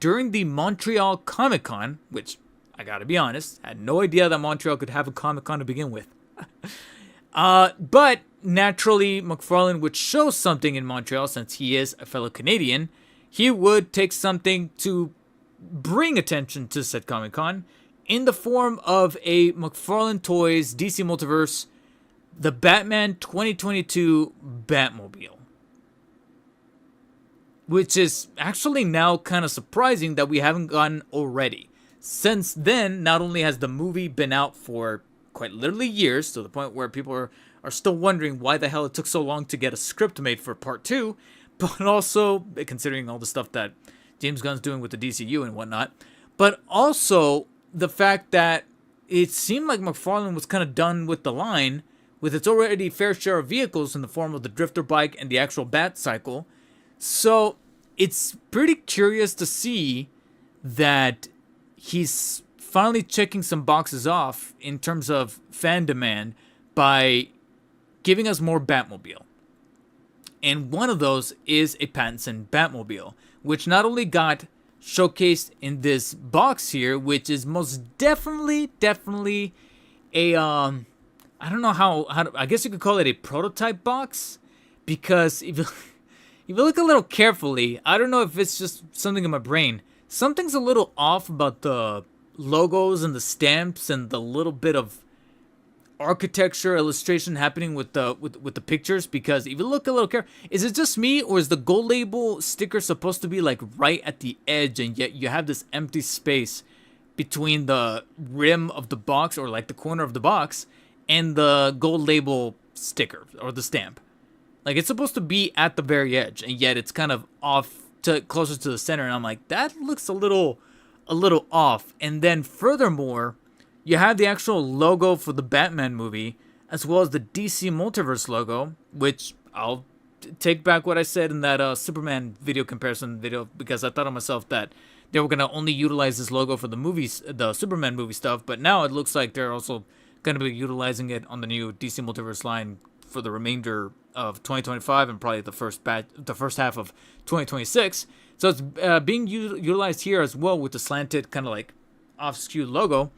during the Montreal Comic Con, which I gotta be honest, I had no idea that Montreal could have a Comic Con to begin with. But naturally, McFarlane would show something in Montreal since he is a fellow Canadian. He would take something to bring attention to said Comic Con in the form of a McFarlane Toys DC Multiverse, the Batman 2022 Batmobile. Which is actually now kind of surprising that we haven't gotten already. Since then, not only has the movie been out for quite literally years, to the point where people are still wondering why the hell it took so long to get a script made for part 2, but also, considering all the stuff that James Gunn's doing with the DCU and whatnot, but also the fact that it seemed like McFarlane was kind of done with the line, with its already fair share of vehicles in the form of the drifter bike and the actual bat cycle. So it's pretty curious to see that he's finally checking some boxes off in terms of fan demand by giving us more Batmobile. And one of those is a Pattinson Batmobile, which not only got showcased in this box here, which is most definitely a I don't know how I guess you could call it a prototype box, because if you look a little carefully, I don't know if it's just something in my brain, something's a little off about the logos and the stamps and the little bit of architecture illustration happening with the pictures. Because if you look a little careful, is it just me, or is the gold label sticker supposed to be like right at the edge, and yet you have this empty space between the rim of the box, or like the corner of the box, and the gold label sticker or the stamp? Like, it's supposed to be at the very edge, and yet it's kind of off to closer to the center, and I'm like, that looks a little off. And then furthermore, you have the actual logo for the Batman movie, as well as the DC Multiverse logo, which I'll take back what I said in that Superman video comparison video, because I thought to myself that they were going to only utilize this logo for the movies, the Superman movie stuff, but now it looks like they're also going to be utilizing it on the new DC Multiverse line for the remainder of 2025 and probably the first half of 2026. So it's being utilized here as well with the slanted kind of like off-skewed logo.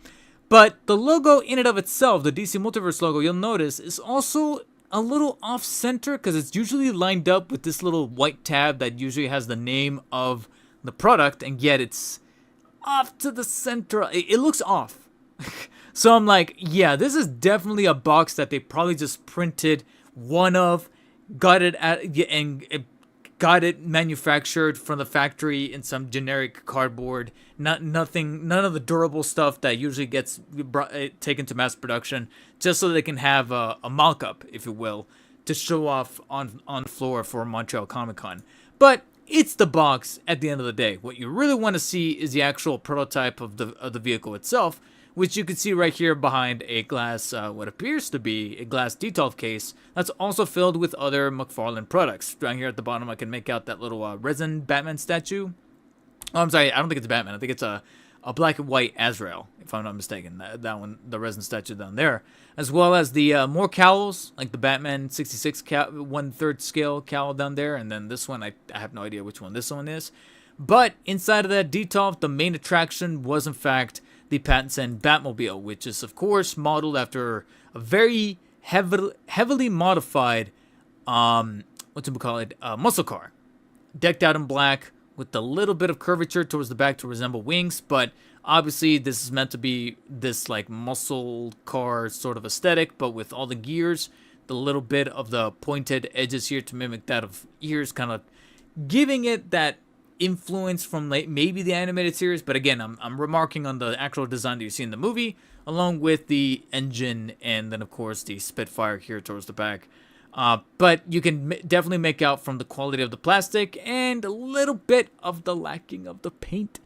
But the logo in and of itself, the DC Multiverse logo, you'll notice is also a little off-center, because it's usually lined up with this little white tab that usually has the name of the product, and yet it's off to the center. It looks off. So I'm like, yeah, this is definitely a box that they probably just printed one of, got it got it manufactured from the factory in some generic cardboard. None of the durable stuff that usually gets taken to mass production, just so they can have a mock-up, if you will, to show off on floor for Montreal Comic Con. But it's the box at the end of the day. What you really want to see is the actual prototype of the vehicle itself, which you can see right here behind a glass, what appears to be a glass detail case that's also filled with other McFarlane products. Down here at the bottom, I can make out that little resin Batman statue. Oh, I'm sorry, I don't think it's Batman. I think it's a black and white Azrael, if I'm not mistaken. That one, the resin statue down there. As well as the more cowls, like the Batman 66 1/3 scale cowl down there. And then this one, I have no idea which one this one is. But inside of that detail, the main attraction was in fact the Pattinson Batmobile, which is of course modeled after a very heavily modified, muscle car, decked out in black with a little bit of curvature towards the back to resemble wings. But obviously this is meant to be this like muscle car sort of aesthetic, but with all the gears, the little bit of the pointed edges here to mimic that of ears, kind of giving it that influence from maybe the animated series. But again, I'm remarking on the actual design that you see in the movie, along with the engine and then of course the Spitfire here towards the back. But you can definitely make out from the quality of the plastic and a little bit of the lacking of the paint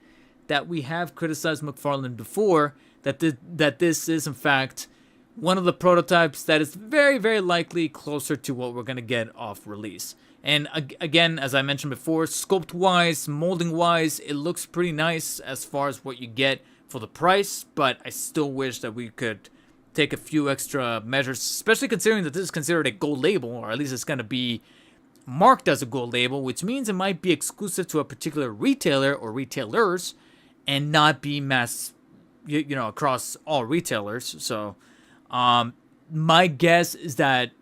that we have criticized McFarlane before, that this is in fact one of the prototypes that is very, very likely closer to what we're going to get off release. And again, as I mentioned before, sculpt-wise, molding-wise, it looks pretty nice as far as what you get for the price, but I still wish that we could take a few extra measures, especially considering that this is considered a gold label, or at least it's going to be marked as a gold label, which means it might be exclusive to a particular retailer or retailers and not be mass, across all retailers. So my guess is that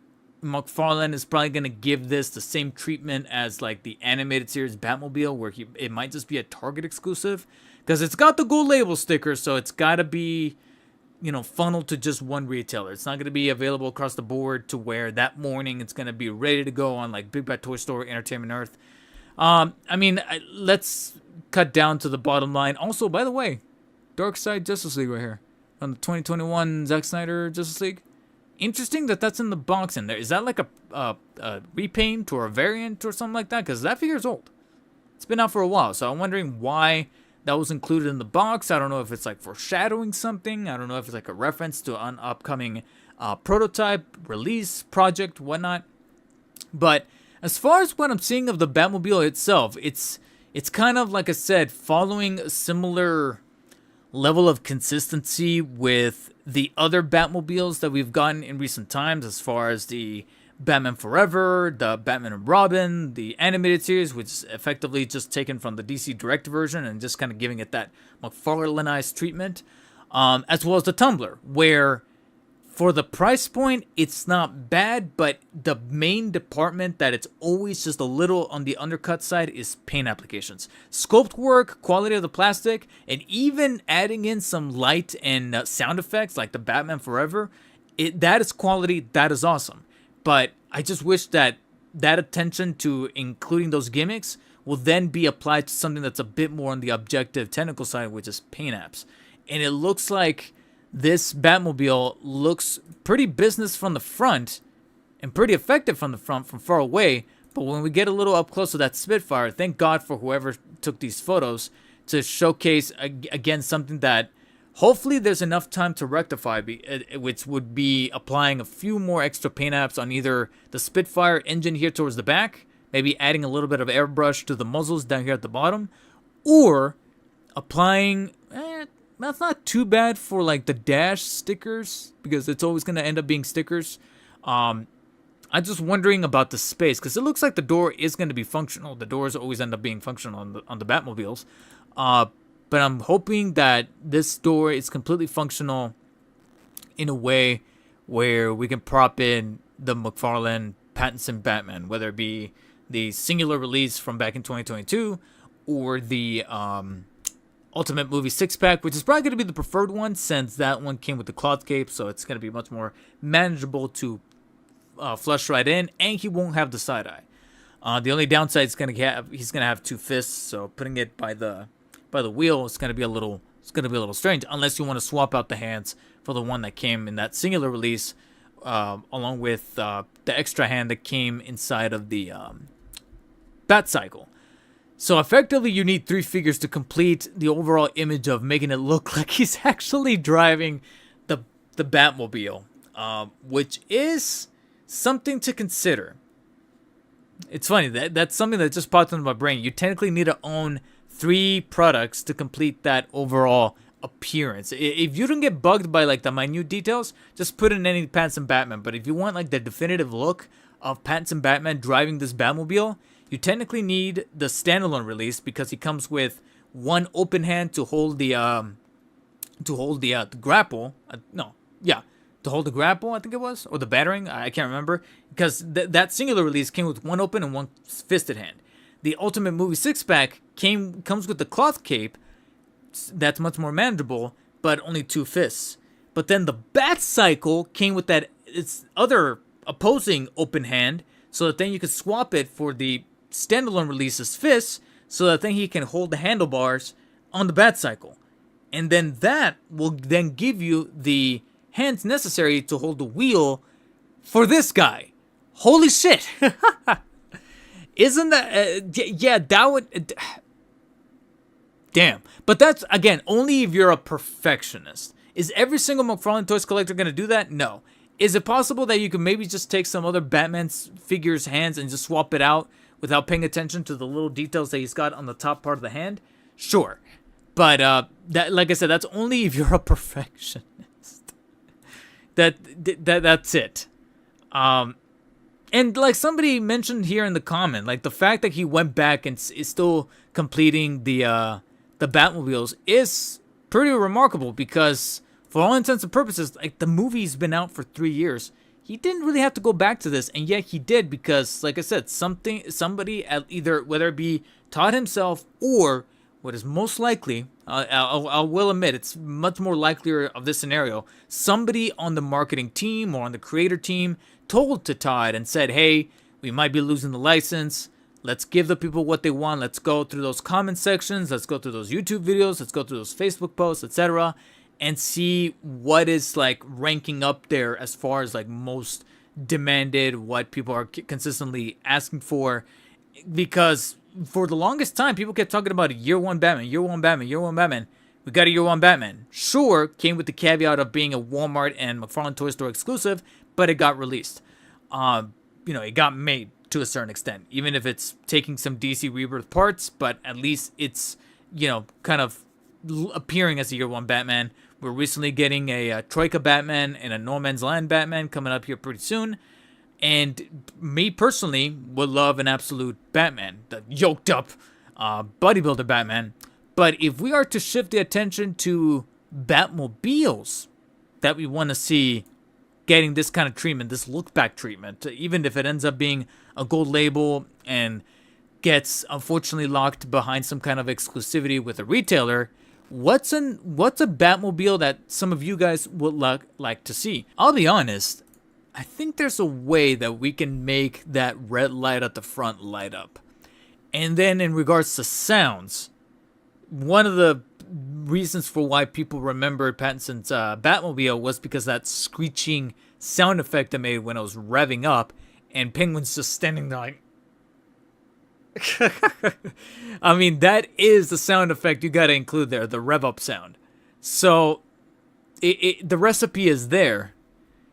McFarlane is probably going to give this the same treatment as like the animated series Batmobile, where it might just be a Target exclusive because it's got the gold label sticker, so it's got to be funneled to just one retailer. It's not going to be available across the board to where that morning it's going to be ready to go on like Big Bad Toy Store, Entertainment Earth. Let's cut down to the bottom line. Also, by the way, Dark Side Justice League right here on the 2021 Zack Snyder Justice League. Interesting that that's in the box in there. Is that like a repaint or a variant or something like that? Because that figure is old. It's been out for a while, so I'm wondering why that was included in the box. I don't know if it's like foreshadowing something. I don't know if it's like a reference to an upcoming prototype, release, project, whatnot. But as far as what I'm seeing of the Batmobile itself, it's kind of, like I said, following a similar level of consistency with the other Batmobiles that we've gotten in recent times, as far as the Batman Forever, the Batman and Robin, the animated series, which is effectively just taken from the DC Direct version and just kind of giving it that McFarlaneized treatment, as well as the Tumbler, where for the price point, it's not bad, but the main department that it's always just a little on the undercut side is paint applications. Sculpt work, quality of the plastic, and even adding in some light and sound effects like the Batman Forever, that is quality, that is awesome. But I just wish that attention to including those gimmicks will then be applied to something that's a bit more on the objective technical side, which is paint apps. And it looks like this Batmobile looks pretty business from the front and pretty effective from the front from far away. But when we get a little up close to that Spitfire, thank God for whoever took these photos to showcase, again, something that hopefully there's enough time to rectify, which would be applying a few more extra paint apps on either the Spitfire engine here towards the back, maybe adding a little bit of airbrush to the muzzles down here at the bottom, or applying, that's not too bad for like the dash stickers, because it's always going to end up being stickers. I'm just wondering about the space, because it looks like the door is going to be functional. The doors always end up being functional on the Batmobiles. But I'm hoping that this door is completely functional in a way where we can prop in the McFarlane Pattinson Batman, whether it be the singular release from back in 2022 or the Ultimate Movie 6-pack, which is probably going to be the preferred one since that one came with the cloth cape, so it's going to be much more manageable to flush right in, and he won't have the side eye. The only downside is he's going to have two fists, so putting it by the wheel is going to be a little strange, unless you want to swap out the hands for the one that came in that singular release, along with the extra hand that came inside of the Bat Cycle. So effectively, you need three figures to complete the overall image of making it look like he's actually driving the Batmobile, which is something to consider. It's funny, that's something that just popped into my brain. You technically need to own 3 products to complete that overall appearance. If you don't get bugged by like the minute details, just put in any Pattinson Batman. But if you want like the definitive look of Pattinson Batman driving this Batmobile, you technically need the standalone release, because he comes with one open hand to hold the grapple. To hold the grapple, I think it was, or the battering. I can't remember, because that singular release came with one open and one fisted hand. The Ultimate Movie 6-pack comes with the cloth cape. That's much more manageable, but only 2 fists. But then the Bat Cycle came with that its other opposing open hand, so that then you could swap it for the standalone release's fists, so that then he can hold the handlebars on the Bat Cycle. And then that will then give you the hands necessary to hold the wheel for this guy. Holy shit! Isn't that... yeah, that would... damn. But that's, again, only if you're a perfectionist. Is every single McFarlane Toys collector going to do that? No. Is it possible that you could maybe just take some other Batman figure's hands and just swap it out without paying attention to the little details that he's got on the top part of the hand? Sure. But, that, like I said, that's only if you're a perfectionist. That's it. And like somebody mentioned here in the comment, like the fact that he went back and is still completing the Batmobiles is pretty remarkable, because for all intents and purposes, like the movie's been out for 3 years. He didn't really have to go back to this, and yet he did, because, like I said, somebody at either, whether it be Todd himself or what is most likely, I will admit it's much more likelier of this scenario, somebody on the marketing team or on the creator team told to Todd and said, hey, we might be losing the license. Let's give the people what they want. Let's go through those comment sections. Let's go through those YouTube videos. Let's go through those Facebook posts, etc., and see what is like ranking up there as far as like most demanded, what people are consistently asking for. Because for the longest time, people kept talking about a year one Batman, year one Batman, year one Batman. We got a year one Batman. Sure, came with the caveat of being a Walmart and McFarlane Toy Store exclusive, but it got released. It got made to a certain extent, even if it's taking some DC Rebirth parts, but at least it's, kind of appearing as a year one Batman. We're recently getting a Troika Batman and a No Man's Land Batman coming up here pretty soon. And me personally would love an absolute Batman, the yoked up bodybuilder Batman. But if we are to shift the attention to Batmobiles that we want to see getting this kind of treatment, this look back treatment, even if it ends up being a gold label and gets unfortunately locked behind some kind of exclusivity with a retailer, what's a Batmobile that some of you guys would like to see? I'll be honest, I think there's a way that we can make that red light at the front light up. And then in regards to sounds, one of the reasons for why people remembered Pattinson's Batmobile was because that screeching sound effect it made when it was revving up, and Penguin's just standing there like... I mean, that is the sound effect you gotta include there, the rev up sound. So, the recipe is there.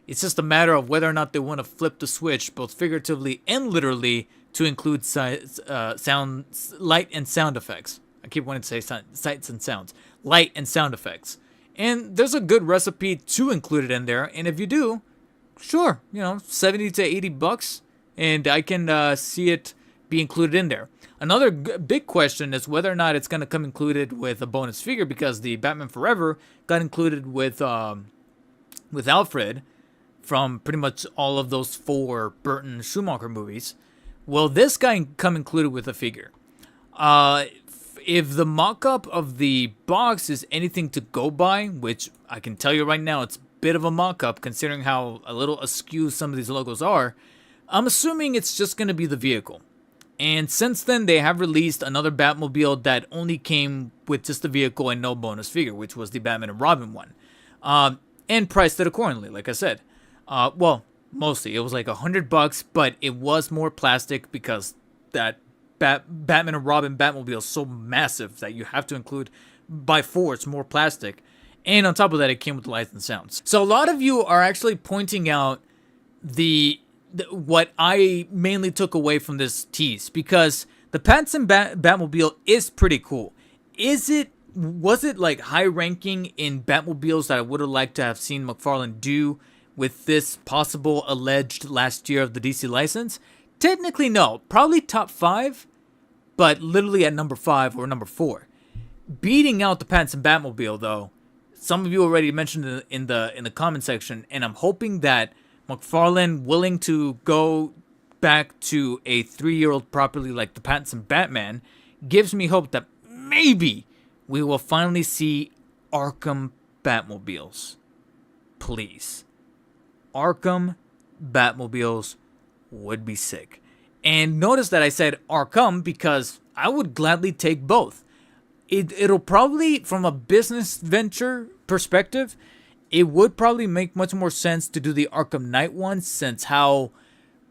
It's just a matter of whether or not they want to flip the switch, both figuratively and literally, to include sound, light and sound effects. I keep wanting to say sights and sounds. Light and sound effects. And there's a good recipe to include it in there. And if you do, sure, $70 to $80, and I can see it be included in there. Another big question is whether or not it's going to come included with a bonus figure, because the Batman Forever got included with Alfred from pretty much all of those 4 Burton Schumacher movies. Will this guy come included with a figure? If the mock-up of the box is anything to go by, which I can tell you right now, it's a bit of a mock-up considering how a little askew some of these logos are, I'm assuming it's just going to be the vehicle. And since then, they have released another Batmobile that only came with just the vehicle and no bonus figure, which was the Batman and Robin one. And priced it accordingly, like I said. Mostly. It was like $100, but it was more plastic because that Batman and Robin Batmobile is so massive that you have to include, by force, more plastic. And on top of that, it came with lights and sounds. So a lot of you are actually pointing out what I mainly took away from this tease, because the Pattinson Batmobile is pretty cool. Was it like high ranking in Batmobiles that I would have liked to have seen McFarlane do with this possible alleged last year of the DC license? Technically, no. Probably top 5, but literally at number 5 or number 4. Beating out the Pattinson Batmobile, though, some of you already mentioned it in the comment section, and I'm hoping that McFarlane willing to go back to a 3-year-old property like the Pattinson Batman gives me hope that maybe we will finally see Arkham Batmobiles. Please. Arkham Batmobiles would be sick. And notice that I said Arkham because I would gladly take both. It'll probably, from a business venture perspective, it would probably make much more sense to do the Arkham Knight one, since how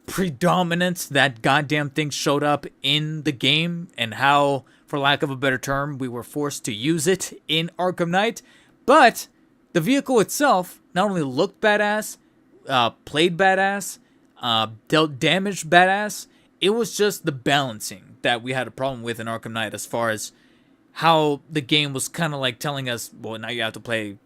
predominant that goddamn thing showed up in the game, and how, for lack of a better term, we were forced to use it in Arkham Knight. But the vehicle itself not only looked badass, played badass, dealt damage badass, it was just the balancing that we had a problem with in Arkham Knight, as far as how the game was kind of like telling us, well, now you have to play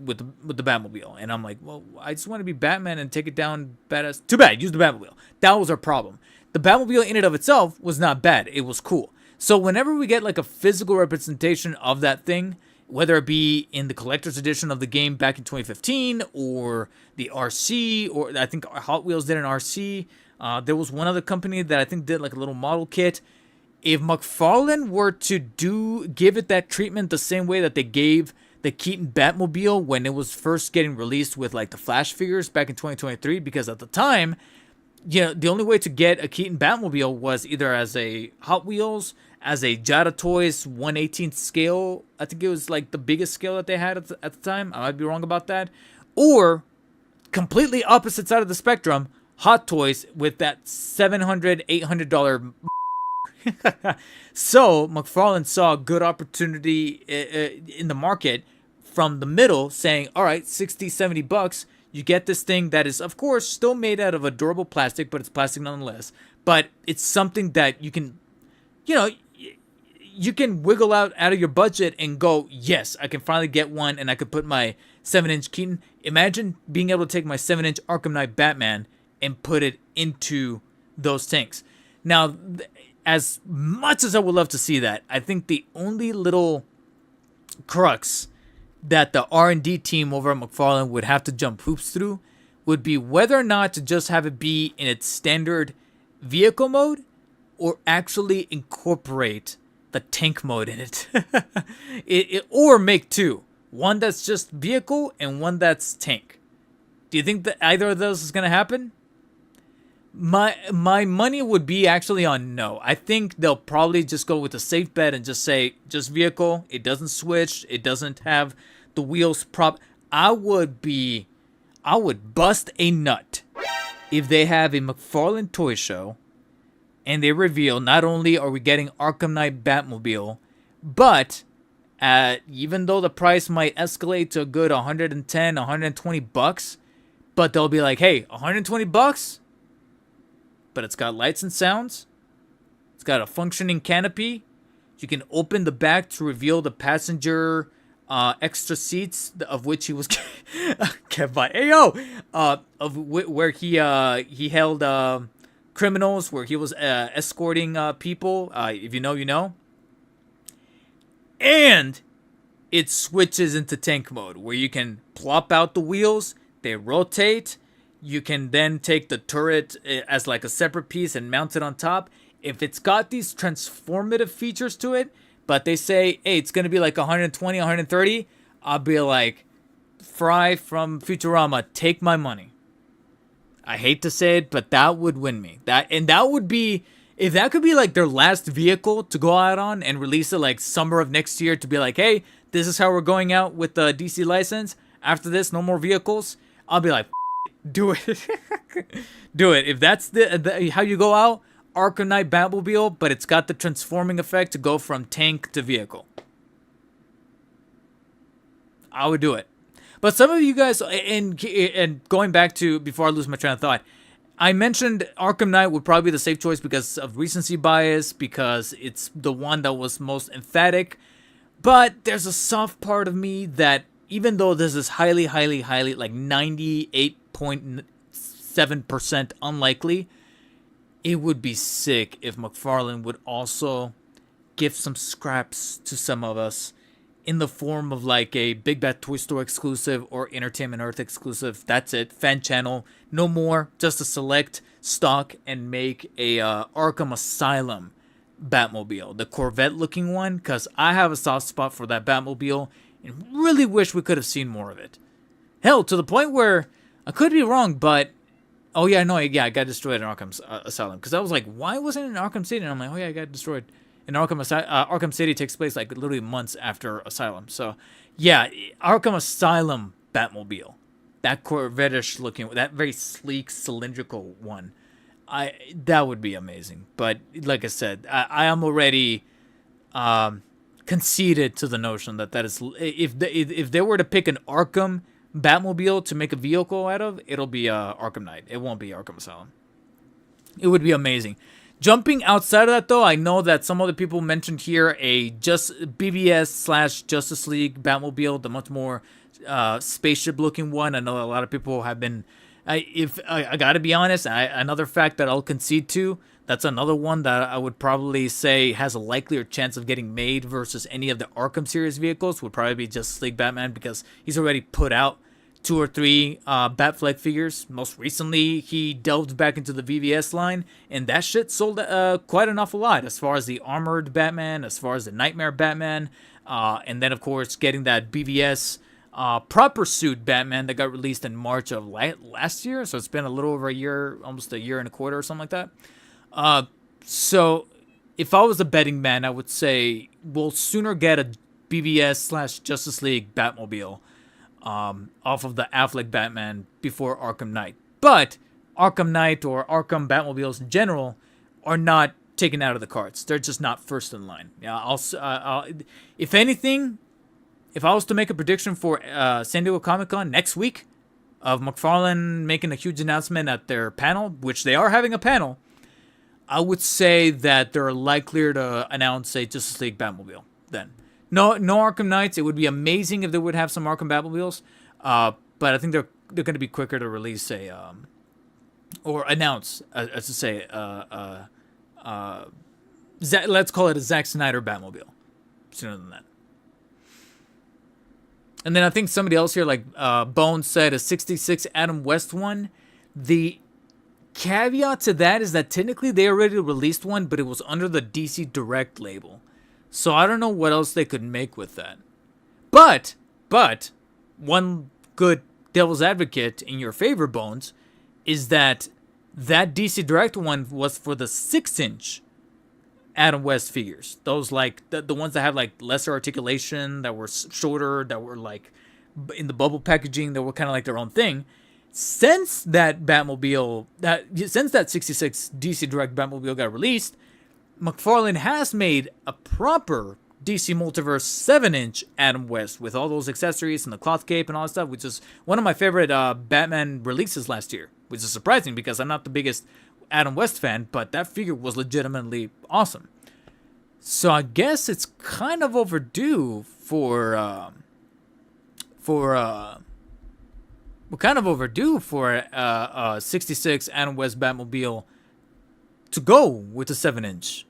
with the Batmobile. And I'm like, well, I just want to be Batman and take it down badass. Too bad, use the Batmobile. That was our problem. The Batmobile in and of itself was not bad. It was cool. So whenever we get like a physical representation of that thing, whether it be in the collector's edition of the game back in 2015 or the RC, or I think Hot Wheels did an RC. There was one other company that I think did like a little model kit. If McFarlane were to give it that treatment the same way that they gave the Keaton Batmobile when it was first getting released with like the Flash figures back in 2023, because at the time, the only way to get a Keaton Batmobile was either as a Hot Wheels, as a Jada Toys 1/18th scale. I think it was like the biggest scale that they had at the time. I might be wrong about that. Or completely opposite side of the spectrum, Hot Toys with that $700, $800. So McFarlane saw a good opportunity in the market from the middle, saying, all right, $60, $70, you get this thing that is, of course, still made out of a durable plastic, but it's plastic nonetheless. But it's something that you can, you can wiggle out of your budget and go, yes, I can finally get one, and I could put my 7-inch Keaton. Imagine being able to take my 7-inch Arkham Knight Batman and put it into those tanks. Now, as much as I would love to see that, I think the only little crux that the R&D team over at McFarlane would have to jump hoops through would be whether or not to just have it be in its standard vehicle mode or actually incorporate the tank mode in it. Or make two. One that's just vehicle and one that's tank. Do you think that either of those is going to happen? My money would be actually on no. I think they'll probably just go with a safe bet and just say just vehicle. It doesn't switch. It doesn't have the wheels prop. I would bust a nut if they have a McFarlane toy show and they reveal not only are we getting Arkham Knight Batmobile, but even though the price might escalate to a good $110, $120, but they'll be like, hey, $120? But it's got lights and sounds. It's got a functioning canopy. You can open the back to reveal the passenger extra seats, of which he was kept by where he held criminals, where he was escorting people. If you know, you know. And it switches into tank mode, where you can plop out the wheels. They rotate. You can then take the turret as like a separate piece and mount it on top. If it's got these transformative features to it, but they say, hey, it's going to be like 120, 130, I'll be like, Fry from Futurama, take my money. I hate to say it, but that would win me. That would be, if that could be like their last vehicle to go out on and release it like summer of next year to be like, hey, this is how we're going out with the DC license. After this, no more vehicles. I'll be like, do it. Do it. If that's the how you go out, Arkham Knight Batmobile, but it's got the transforming effect to go from tank to vehicle. I would do it. But some of you guys, and going back to, before I lose my train of thought, I mentioned Arkham Knight would probably be the safe choice because of recency bias, because it's the one that was most emphatic. But there's a soft part of me that, even though this is highly, like 98.7% unlikely, it would be sick if McFarlane would also give some scraps to some of us in the form of like a Big Bad Toy Store exclusive or Entertainment Earth exclusive. That's it. Fan channel. No more. Just a select stock and make a Arkham Asylum Batmobile. The Corvette looking one, because I have a soft spot for that Batmobile and really wish we could have seen more of it. Hell, to the point where I could be wrong, but oh yeah, no, yeah, I got destroyed in Arkham Asylum, because I was like, why wasn't it in Arkham City? And I'm like, oh yeah, I got destroyed. And Arkham City takes place like literally months after Asylum. So yeah, Arkham Asylum Batmobile, that Corvette-ish looking, that very sleek cylindrical one, that would be amazing. But like I said, I am already conceded to the notion that is, if they were to pick an Arkham Batmobile to make a vehicle out of, it'll be Arkham Knight. It won't be Arkham Asylum. It would be amazing. Jumping outside of that, though, I know that some other people mentioned here a BBS / Justice League Batmobile, the much more spaceship-looking one. I know a lot of people have been. I gotta be honest, another fact that I'll concede to. That's another one that I would probably say has a likelier chance of getting made versus any of the Arkham series vehicles. Would probably be Justice League Batman, because he's already put out 2 or 3 Batfleck figures. Most recently, he delved back into the VVS line, and that shit sold quite an awful lot. As far as the armored Batman, as far as the Nightmare Batman, and then of course getting that BVS proper suit Batman that got released in March of last year. So it's been a little over a year, almost a year and a quarter or something like that. So if I was a betting man, I would say we'll sooner get a BVS / Justice League Batmobile off of the Affleck Batman before Arkham Knight. But Arkham Knight or Arkham Batmobiles in general are not taken out of the cards. They're just not first in line. Yeah, if anything, if I was to make a prediction for San Diego Comic-Con next week of McFarlane making a huge announcement at their panel, which they are having a panel, I would say that they're likelier to announce a Justice League Batmobile then. No Arkham Knights. It would be amazing if they would have some Arkham Batmobiles, but I think they're going to be quicker to release or announce, as to say, let's call it a Zack Snyder Batmobile, sooner than that. And then I think somebody else here, like Bones, said a 66 Adam West one. The caveat to that is that technically they already released one, but it was under the DC Direct label. So I don't know what else they could make with that. But one good devil's advocate in your favor, Bones, is that DC Direct one was for the 6-inch Adam West figures. Those like the ones that have like lesser articulation, that were shorter, that were like in the bubble packaging, that were kind of like their own thing. Since that 66 DC Direct Batmobile got released, McFarlane has made a proper DC Multiverse 7-inch Adam West with all those accessories and the cloth cape and all that stuff, which is one of my favorite Batman releases last year, which is surprising because I'm not the biggest Adam West fan, but that figure was legitimately awesome. So I guess it's kind of overdue for a 66 Adam West Batmobile to go with the 7-inch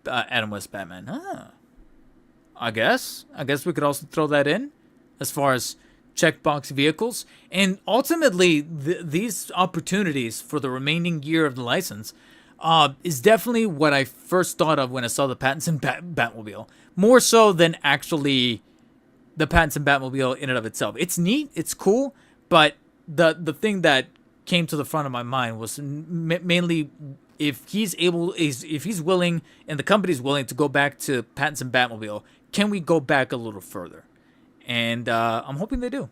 Adam West Batman. I guess we could also throw that in as far as checkbox vehicles. And ultimately, these opportunities for the remaining year of the license is definitely what I first thought of when I saw the Pattinson Batmobile. More so than actually the Pattinson Batmobile in and of itself. It's neat, it's cool, but the thing that came to the front of my mind was mainly if he's willing and the company's willing to go back to Pattinson Batmobile, can we go back a little further? And I'm hoping they do.